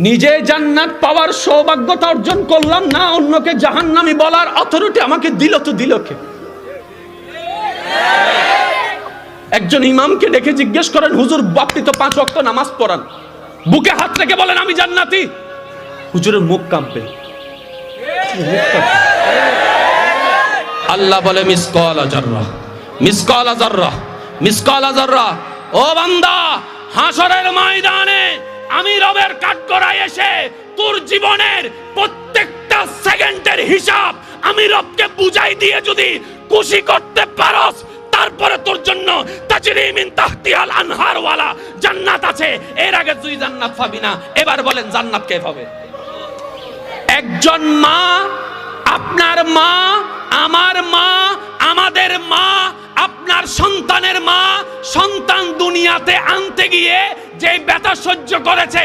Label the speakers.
Speaker 1: নিজে জান্নাত পাওয়ার সৌভাগ্যতা অর্জন করলাম না, অন্যকে জাহান্নামী বলার অথরিটি আমাকে দিল তো দিল কে? একজন ইমামকে ডেকে জিজ্ঞেস করেন, হুজুর আপনি তো 5 ওয়াক্ত নামাজ পড়ান, বুকে হাত রেখে বলেন আমি জান্নাতি। হুজুরের মুখ কাঁপবে। আল্লাহ বলে মিসকাল যাররা, মিসকাল যাররা, মিসকাল যাররা। ও বান্দা, হাসরের ময়দানে আমি রবের কাঠগড়ায় এসে তোর জীবনের প্রত্যেকটা সেকেন্ডের হিসাব আমি রবকে বুঝাই দিয়ে যদি খুশি করতে পারস, তারপরে তোর জন্য তাজরি মিন তাহতিহাল আনহার ওয়ালা জান্নাত আছে। এর আগে তুই জান্নাত পাবি না। এবার বলেন জান্নাত কে পাবে? একজন মা, আপনার মা, আমার মা, আমাদের মা, আপনার সন্তানের মা, সন্তান দুনিয়াতে আনতে গিয়ে যে ব্যথা সহ্য করেছে,